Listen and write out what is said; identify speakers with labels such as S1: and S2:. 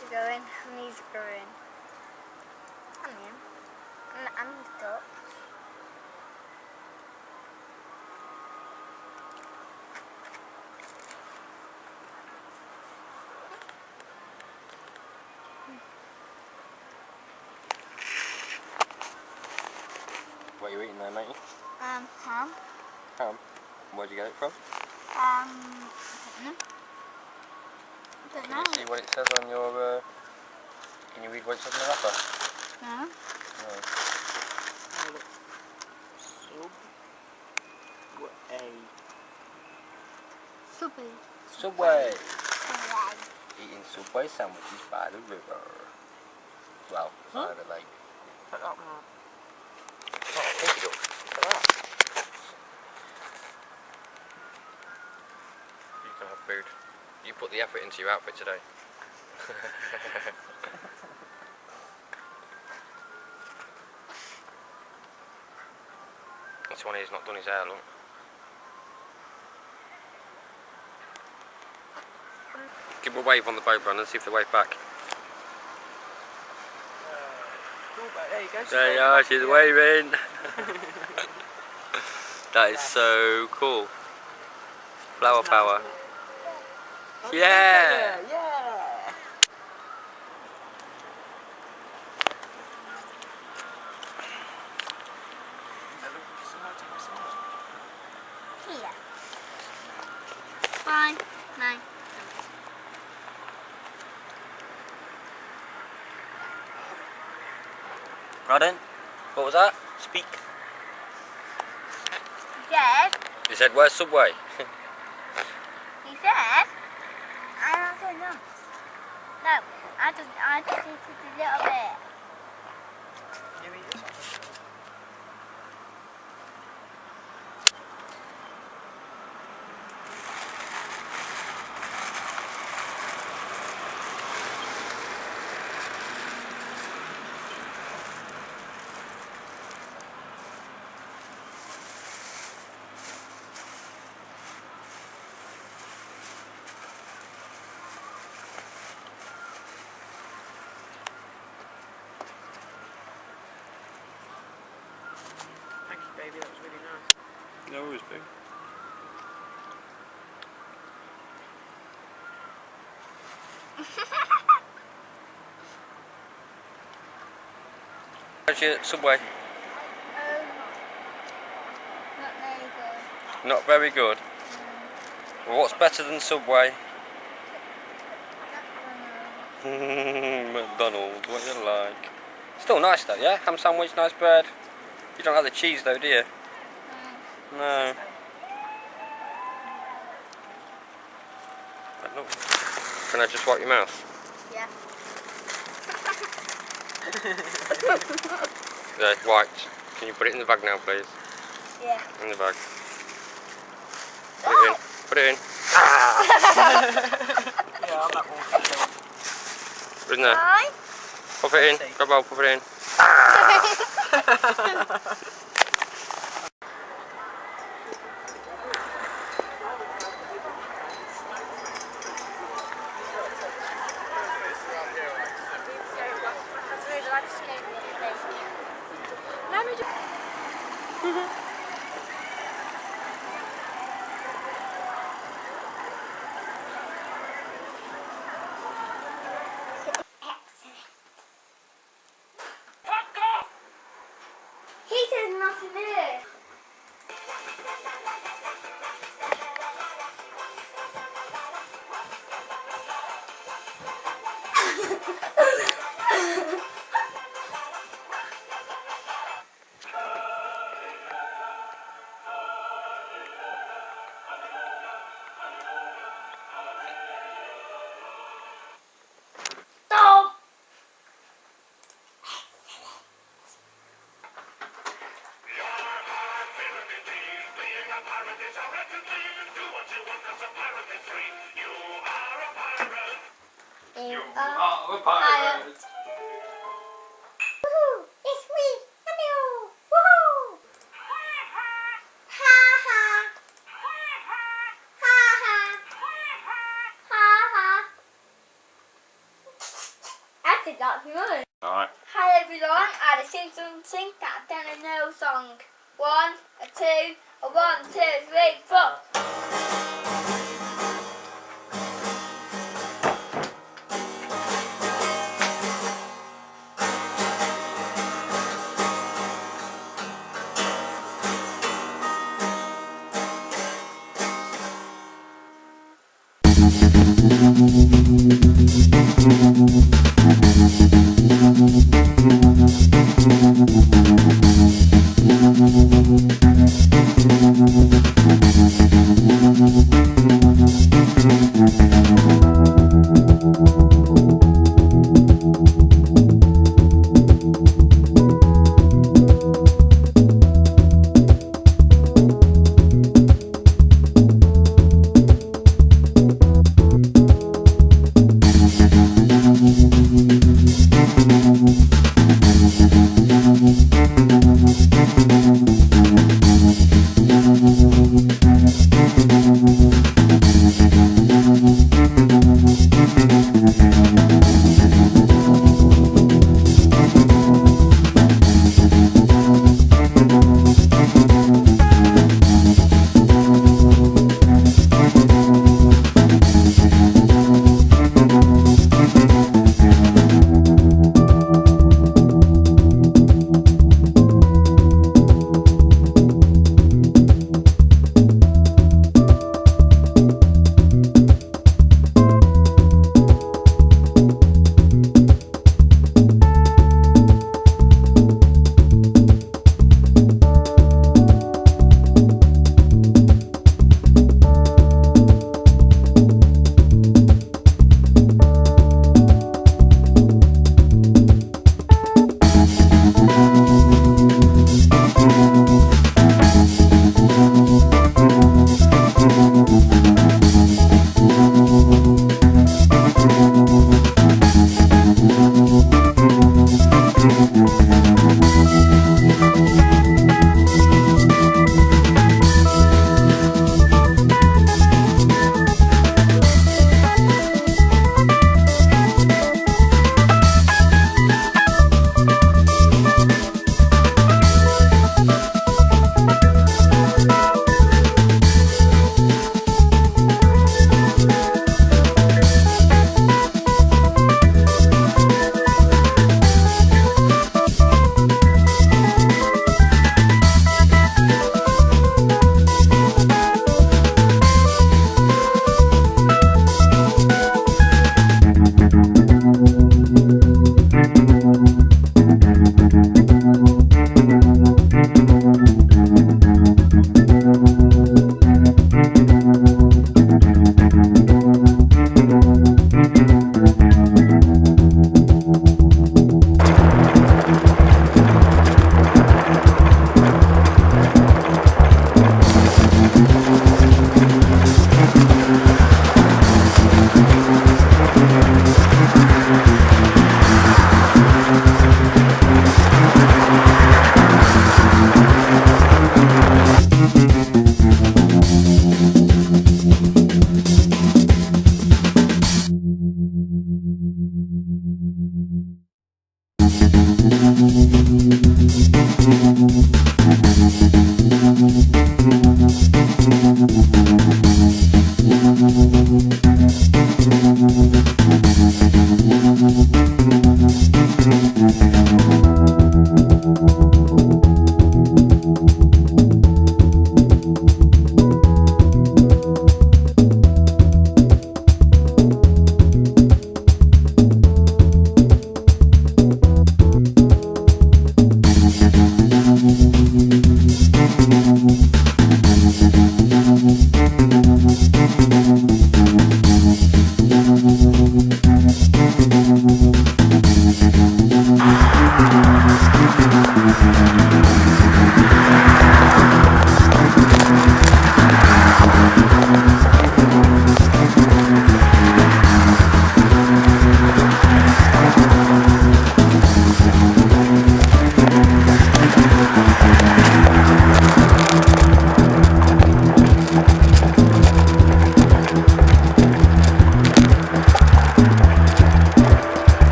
S1: these are going, and these are going. And him. And the duck.
S2: What are you eating there, matey?
S1: Ham.
S2: Ham? Where'd you get it from?
S1: I don't know.
S2: Can you see what it says on your, can you read what it says on the wrapper?
S1: No.
S2: No.
S1: Subway.
S2: Subway! Eating Subway sandwiches by the river. Well, by the lake.
S3: Put that one on.
S2: Oh, thank you. Look at that. You can have food. You put the effort into your outfit today. This one he's not done his hair, look. Give a wave on the boat, Brandon, see if they wave back.
S3: There you go.
S2: There you are, she's waving. That is so cool. Flower power. Yeah!
S3: Yeah!
S1: Here. Fine. No.
S2: Brandon, what was that? Speak.
S1: Dad.
S2: He said, where's Subway?
S1: He said, I don't say no. No, I just eat it a little bit.
S3: You eat this one? Thank you, baby. That was really nice.
S2: No worries, babe. How's your Subway?
S1: Not very good.
S2: Not very good. Well, what's better than Subway? McDonald's, what do you like? Still nice though, yeah? Ham sandwich, nice bread. You don't like the cheese though, do you? No. But look. Can I just wipe your mouth?
S1: Yeah.
S2: Yeah, wiped. Can you put it in the bag now, please?
S1: Yeah.
S2: In the bag. Put it in. Put it in.
S3: Yeah, I'll that one.
S2: Put it in there.
S1: Fine.
S2: Pop it in. Grab hold, pop it in.
S1: He says not to do it. Stop! You are a pirate. Woohoo! It's me, hello! Woohoo! Ha ha! Ha ha! Ha ha! think that's mine.
S2: Alright.
S1: Hi everyone, I'll sing something that I don't know song. 1, a 2, a 1, 2, 3, 4.